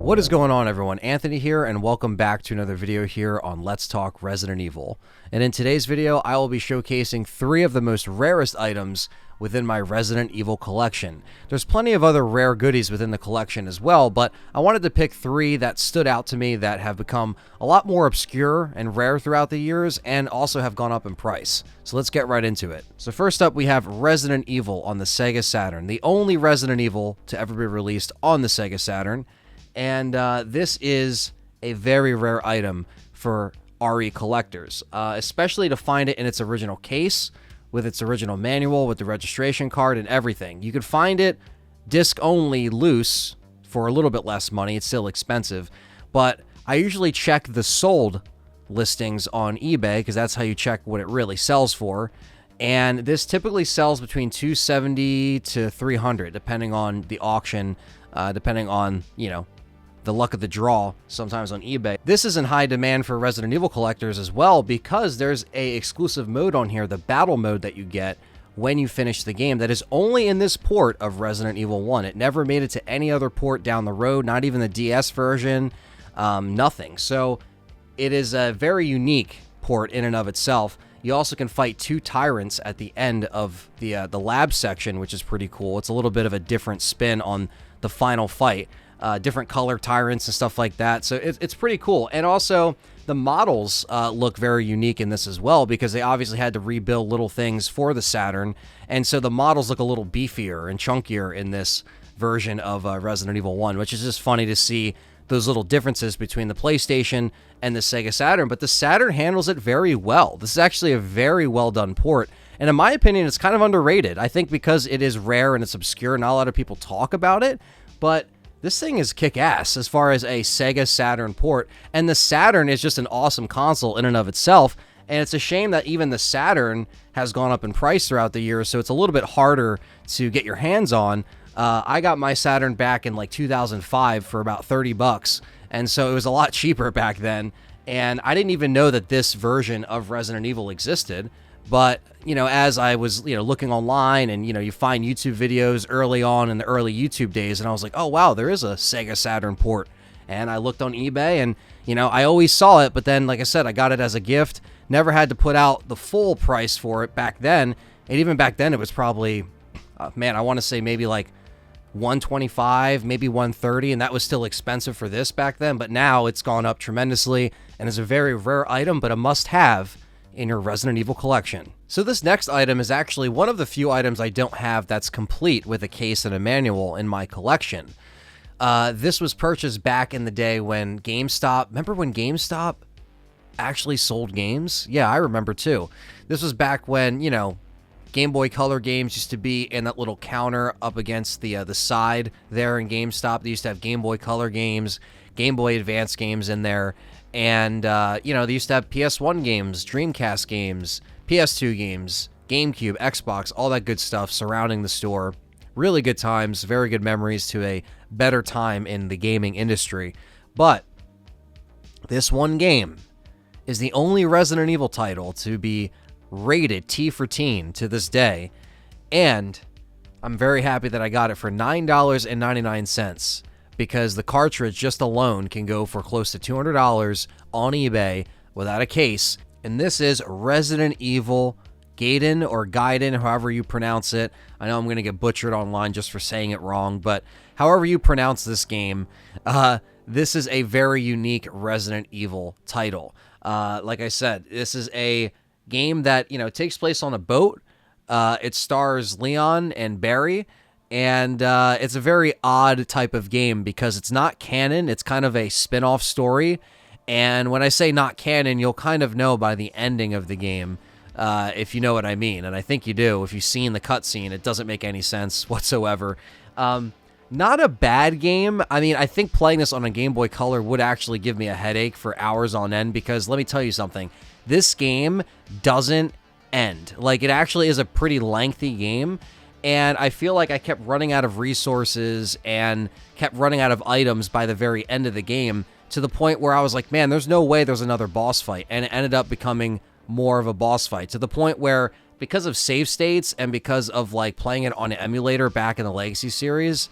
What is going on, everyone? Anthony here, and welcome back to another video here on Let's Talk Resident Evil. And in today's video, I will be showcasing 3 of the most rarest items within my Resident Evil collection. There's plenty of other rare goodies within the collection as well, but I wanted to pick 3 that stood out to me that have become a lot more obscure and rare throughout the years, and also have gone up in price. So let's get right into it. So first up, we have Resident Evil on the Sega Saturn, the only Resident Evil to ever be released on the Sega Saturn. And this is a very rare item for RE collectors, especially to find it in its original case, with its original manual, with the registration card and everything. You could find it disc only loose for a little bit less money. It's still expensive, but I usually check the sold listings on eBay because that's how you check what it really sells for. And this typically sells between $270 to $300, depending on the auction, depending on, you know, the luck of the draw sometimes on eBay. This is in high demand for Resident Evil collectors as well, because there's a exclusive mode on here, the battle mode that you get when you finish the game, that is only in this port of Resident Evil 1. It never made it to any other port down the road, not even the DS version, nothing. So it is a very unique port in and of itself. You also can fight 2 tyrants at the end of the lab section, which is pretty cool. It's a little bit of a different spin on the final fight. Different color tyrants and stuff like that. So it's pretty cool. And also, the models look very unique in this as well, because they obviously had to rebuild little things for the Saturn. And so the models look a little beefier and chunkier in this version of Resident Evil 1, which is just funny to see those little differences between the PlayStation and the Sega Saturn. But the Saturn handles it very well. This is actually a very well done port. And in my opinion, it's kind of underrated. I think because it is rare and it's obscure, not a lot of people talk about it. But this thing is kick-ass as far as a Sega Saturn port, and the Saturn is just an awesome console in and of itself, and it's a shame that even the Saturn has gone up in price throughout the years, so it's a little bit harder to get your hands on. I got my Saturn back in like 2005 for about 30 bucks, and so it was a lot cheaper back then, and I didn't even know that this version of Resident Evil existed. But, you know, as I was, looking online and, you find YouTube videos early on in the early YouTube days, and I was like, oh, wow, there is a Sega Saturn port. And I looked on eBay and, I always saw it. But then, like I said, I got it as a gift. Never had to put out the full price for it back then. And even back then, it was probably, I want to say maybe like $125, maybe $130. And that was still expensive for this back then. But now it's gone up tremendously and is a very rare item, but a must-have in your Resident Evil collection. So this next item is actually one of the few items I don't have that's complete with a case and a manual in my collection. This was purchased back in the day when GameStop, remember when GameStop actually sold games? Yeah, I remember too. This was back when, Game Boy Color games used to be in that little counter up against the side there in GameStop. They used to have Game Boy Color games, Game Boy Advance games in there. And, they used to have PS1 games, Dreamcast games, PS2 games, GameCube, Xbox, all that good stuff surrounding the store. Really good times, very good memories to a better time in the gaming industry. But this one game is the only Resident Evil title to be rated T for teen to this day. And I'm very happy that I got it for $9.99. Because the cartridge just alone can go for close to $200 on eBay without a case. And this is Resident Evil Gaiden, or Gaiden, however you pronounce it. I know I'm going to get butchered online just for saying it wrong, but however you pronounce this game, this is a very unique Resident Evil title. Like I said, this is a game that, takes place on a boat. It stars Leon and Barry. And it's a very odd type of game because it's not canon. It's kind of a spin-off story. And when I say not canon, you'll kind of know by the ending of the game, if you know what I mean. And I think you do. If you've seen the cutscene, it doesn't make any sense whatsoever. Not a bad game. I mean, I think playing this on a Game Boy Color would actually give me a headache for hours on end, because let me tell you something. This game doesn't end. Like, it actually is a pretty lengthy game. And I feel like I kept running out of resources and kept running out of items by the very end of the game, to the point where I was like, man, there's no way there's another boss fight. And it ended up becoming more of a boss fight, to the point where, because of save states and because of like playing it on an emulator back in the Legacy series,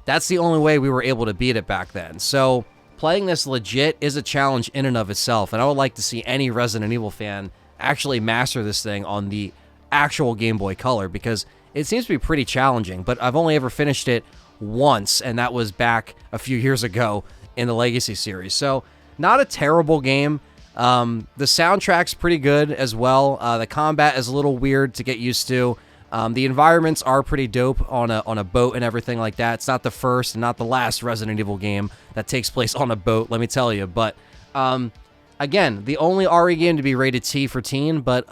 That's the only way we were able to beat it back then. So playing this legit is a challenge in and of itself, and I would like to see any Resident Evil fan actually master this thing on the actual Game Boy Color, because it seems to be pretty challenging, but I've only ever finished it once, and that was back a few years ago in the Legacy series. So not a terrible game. The soundtrack's pretty good as well. The combat is a little weird to get used to. The environments are pretty dope on a boat and everything like that. It's not the first and not the last Resident Evil game that takes place on a boat, let me tell you. But again, the only RE game to be rated T for teen, but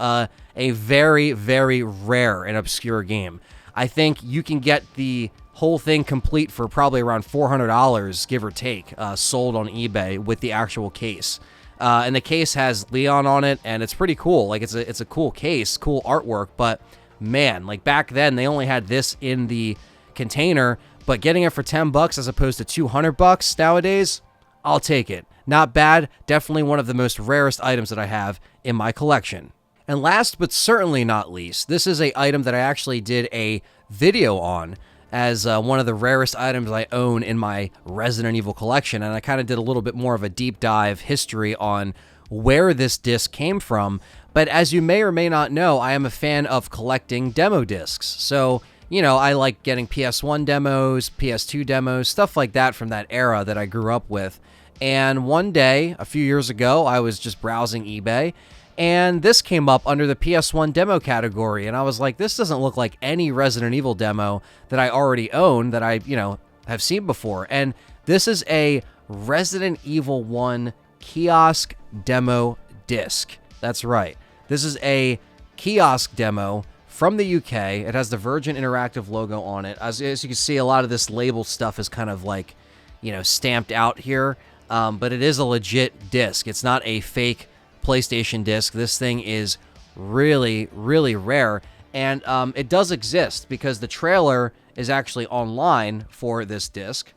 a very, very rare and obscure game. I think you can get the whole thing complete for probably around $400, give or take, sold on eBay with the actual case. And the case has Leon on it, and it's pretty cool. Like, it's a cool case, cool artwork, but man, like back then they only had this in the container, but getting it for $10 as opposed to $200 nowadays, I'll take it. Not bad, definitely one of the most rarest items that I have in my collection. And last but certainly not least, this is a item that I actually did a video on as one of the rarest items I own in my Resident Evil collection, and I kind of did a little bit more of a deep dive history on where this disc came from. But as you may or may not know, I am a fan of collecting demo discs. So, you know, I like getting PS1 demos, PS2 demos, stuff like that from that era that I grew up with. And one day, a few years ago, I was just browsing eBay, and this came up under the PS1 demo category, and I was like, this doesn't look like any Resident Evil demo that I already own, that I, you know, have seen before. And this is a Resident Evil 1 Kiosk demo disc. That's right. This is a Kiosk demo from the UK. It has the Virgin Interactive logo on it. As you can see, a lot of this label stuff is kind of like, you know, stamped out here, but it is a legit disc. It's not a fake PlayStation disc. This thing is really, really rare, and it does exist because the trailer is actually online for this disc,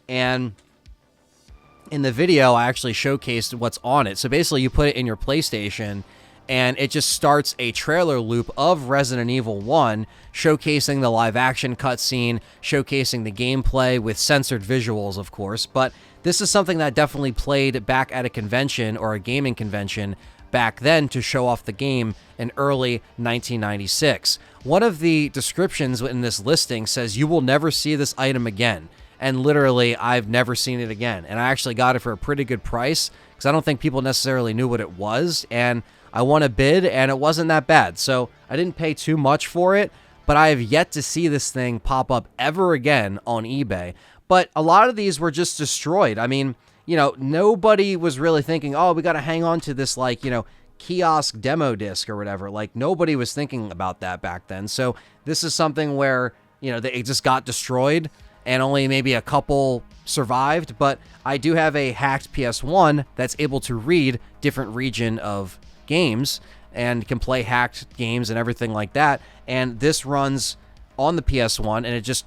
and in the video I actually showcased what's on it. So basically you put it in your PlayStation and it just starts a trailer loop of Resident Evil 1, showcasing the live action cutscene, showcasing the gameplay with censored visuals, of course. But this is something that definitely played back at a convention or a gaming convention back then to show off the game in early 1996. One of the descriptions in this listing says, "You will never see this item again." And literally, I've never seen it again. And I actually got it for a pretty good price because I don't think people necessarily knew what it was. And I won a bid, and it wasn't that bad. So I didn't pay too much for it, but I have yet to see this thing pop up ever again on eBay. But a lot of these were just destroyed. I mean, you know, nobody was really thinking, oh, we got to hang on to this, like, you know, Kiosk demo disc or whatever. Like, nobody was thinking about that back then. So this is something where, you know, it just got destroyed and only maybe a couple survived. But I do have a hacked PS1 that's able to read different region of games and can play hacked games and everything like that. And this runs on the PS1 and it just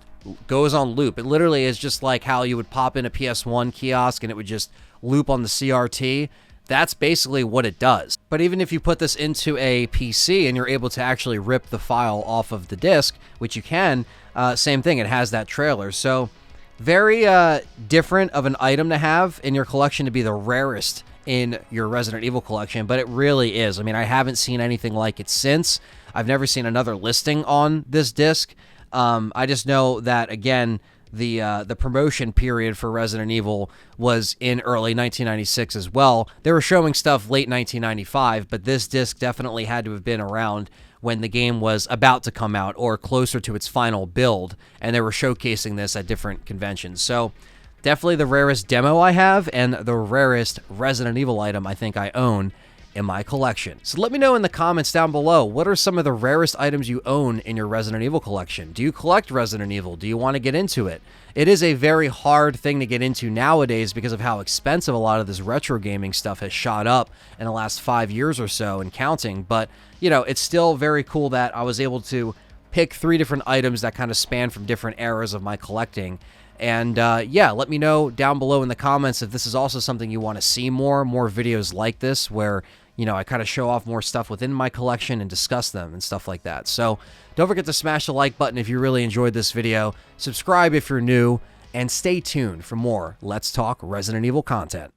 goes on loop. It literally is just like how you would pop in a PS1 kiosk and it would just loop on the CRT. That's basically what it does. But even if you put this into a PC and you're able to actually rip the file off of the disc, which you can, same thing, it has that trailer. So very different of an item to have in your collection, to be the rarest in your Resident Evil collection, but it really is. I mean, I haven't seen anything like it since. I've never seen another listing on this disc. I just know that, again, the promotion period for Resident Evil was in early 1996 as well. They were showing stuff late 1995, but this disc definitely had to have been around when the game was about to come out or closer to its final build, and they were showcasing this at different conventions. So definitely the rarest demo I have and the rarest Resident Evil item I think I own in my collection. So let me know in the comments down below, what are some of the rarest items you own in your Resident Evil collection? Do you collect Resident Evil? Do you want to get into it? It is a very hard thing to get into nowadays because of how expensive a lot of this retro gaming stuff has shot up in the last 5 years or so and counting. But, you know, it's still very cool that I was able to pick 3 different items that kind of span from different eras of my collecting. And yeah, let me know down below in the comments if this is also something you want to see more videos like this where, you know, I kind of show off more stuff within my collection and discuss them and stuff like that. So don't forget to smash the like button if you really enjoyed this video. Subscribe if you're new. and stay tuned for more Let's Talk Resident Evil content.